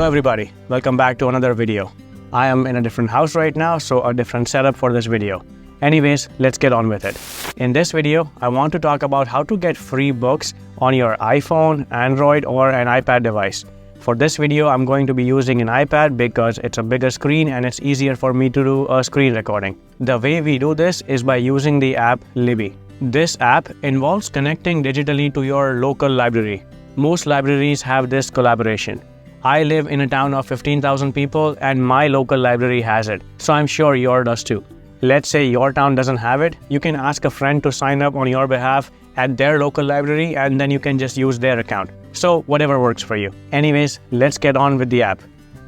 Hello everybody, welcome back to another video. I am in a different house right now, so a different setup for this video. Anyways, let's get on with it. In this video, I want to talk about how to get free books on your iPhone, Android or an iPad device. For this video, I'm going to be using an iPad because it's a bigger screen and it's easier for me to do a screen recording. The way we do this is by using the app Libby. This app involves connecting digitally to your local library. Most libraries have this collaboration. I live in a town of 15,000 people and my local library has it, so I'm sure yours does too. Let's say your town doesn't have it, you can ask a friend to sign up on your behalf at their local library and then you can just use their account. So whatever works for you. Anyways, let's get on with the app.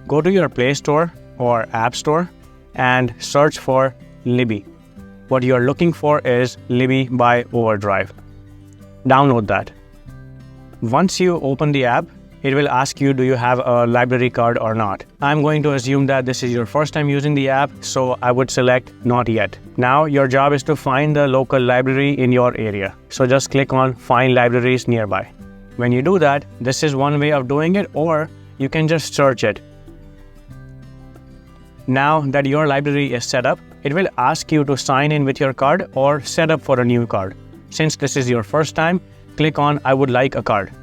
Go to your Play Store or App Store and search for Libby. What you are looking for is Libby by Overdrive. Download that. Once you open the app, it will ask you, do you have a library card or not? I'm going to assume that this is your first time using the app, so I would select not yet. Now your job is to find the local library in your area. So just click on find libraries nearby. When you do that, this is one way of doing it, or you can just search it. Now that your library is set up, it will ask you to sign in with your card or set up for a new card. Since this is your first time, click on I would like a card.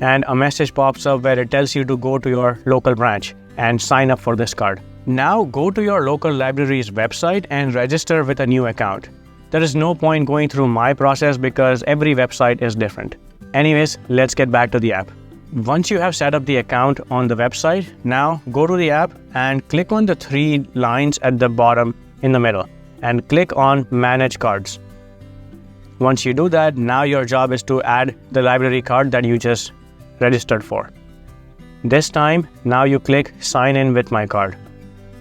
And a message pops up where it tells you to go to your local branch and sign up for this card. Now go to your local library's website and register with a new account. There is no point going through my process because every website is different. Anyways, let's get back to the app. Once you have set up the account on the website, now go to the app and click on the three lines at the bottom in the middle and click on Manage Cards. Once you do that, now your job is to add the library card that you just registered for. This time, now you click Sign in with my card.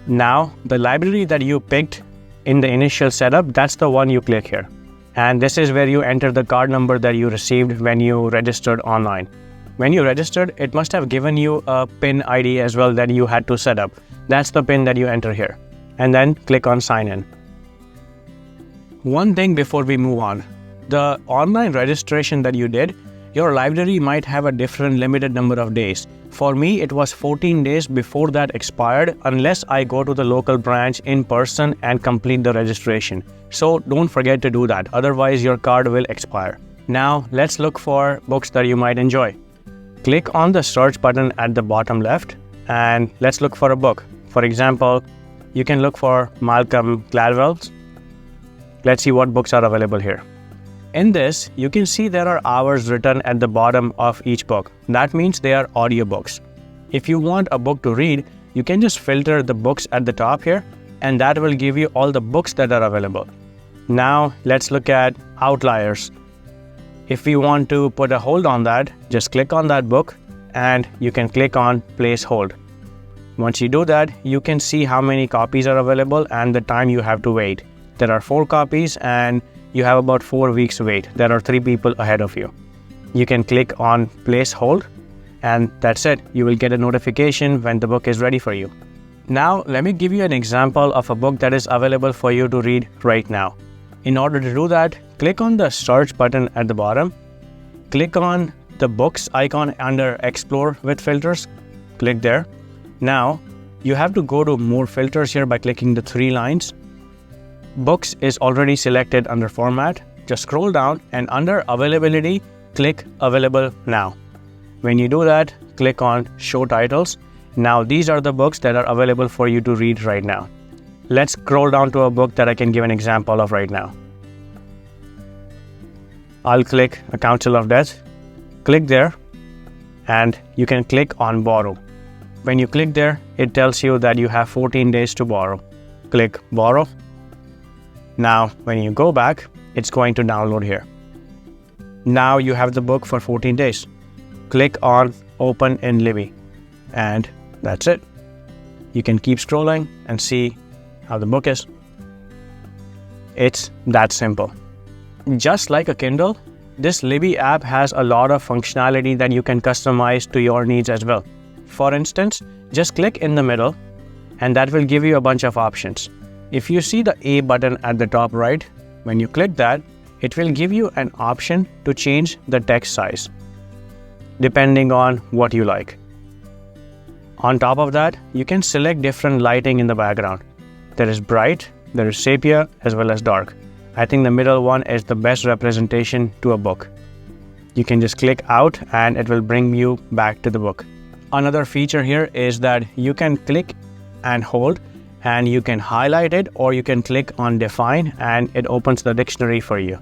Now, the library that you picked in the initial setup, that's the one you click here. And this is where you enter the card number that you received when you registered online. When you registered, it must have given you a PIN ID as well that you had to set up. That's the PIN that you enter here. And then click on Sign in. One thing before we move on. The online registration that you did, your library might have a different limited number of days. For me, it was 14 days before that expired unless I go to the local branch in person and complete the registration. So don't forget to do that, otherwise your card will expire. Now let's look for books that you might enjoy. Click on the search button at the bottom left and let's look for a book. For example, you can look for Malcolm Gladwell's. Let's see what books are available here. In this, you can see there are hours written at the bottom of each book. That means they are audiobooks. If you want a book to read, you can just filter the books at the top here, and that will give you all the books that are available. Now, let's look at outliers. If you want to put a hold on that, just click on that book, and you can click on Place Hold. Once you do that, you can see how many copies are available and the time you have to wait. There are 4 copies, and you have about 4 weeks to wait. There are 3 people ahead of you. You can click on Place Hold and that's it. You will get a notification when the book is ready for you. Now, let me give you an example of a book that is available for you to read right now. In order to do that, click on the search button at the bottom. Click on the books icon under Explore with filters. Click there. Now, you have to go to more filters here by clicking the 3 lines. Books is already selected under Format. Just scroll down and under Availability, click Available Now. When you do that, click on Show Titles. Now these are the books that are available for you to read right now. Let's scroll down to a book that I can give an example of right now. I'll click A Council of Death. Click there and you can click on Borrow. When you click there, it tells you that you have 14 days to borrow. Click Borrow. Now, when you go back, it's going to download here. Now you have the book for 14 days. Click on Open in Libby. And that's it. You can keep scrolling and see how the book is. It's that simple. Just like a Kindle, this Libby app has a lot of functionality that you can customize to your needs as well. For instance, just click in the middle and that will give you a bunch of options. If you see the A button at the top right, when you click that, it will give you an option to change the text size, depending on what you like. On top of that, you can select different lighting in the background. There is bright, there is sepia, as well as dark. I think the middle one is the best representation to a book. You can just click out and it will bring you back to the book. Another feature here is that you can click and hold, and you can highlight it, or you can click on define and it opens the dictionary for you.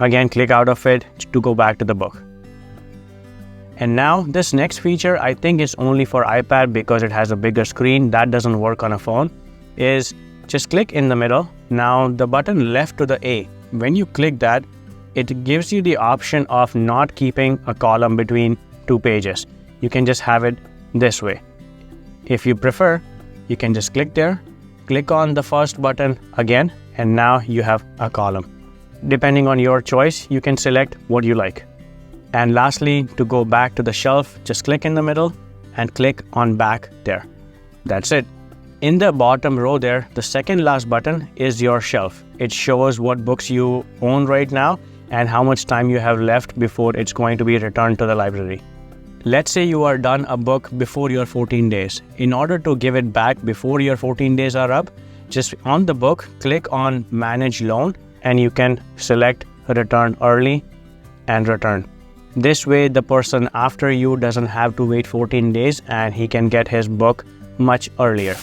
Again, click out of it to go back to the book. And now this next feature, I think is only for iPad because it has a bigger screen. That doesn't work on a phone. Is just click in the middle. Now the button left to the A, when you click that, it gives you the option of not keeping a column between two pages. You can just have it this way. If you prefer, you can just click there, click on the first button again, and now you have a column. Depending on your choice, you can select what you like. And lastly, to go back to the shelf, just click in the middle and click on back there. That's it. In the bottom row there, the second last button is your shelf. It shows what books you own right now and how much time you have left before it's going to be returned to the library. Let's say you are done a book before your 14 days. In order to give it back before your 14 days are up, just on the book, click on Manage Loan and you can select Return Early and Return. This way, the person after you doesn't have to wait 14 days and he can get his book much earlier.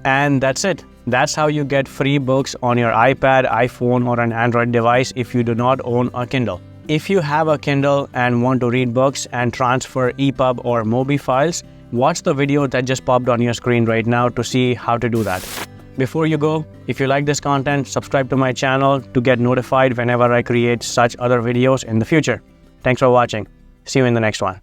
And that's it. That's how you get free books on your iPad, iPhone, or an Android device if you do not own a Kindle. If you have a Kindle and want to read books and transfer EPUB or MOBI files, watch the video that just popped on your screen right now to see how to do that. Before you go, if you like this content, subscribe to my channel to get notified whenever I create such other videos in the future. Thanks for watching. See you in the next one.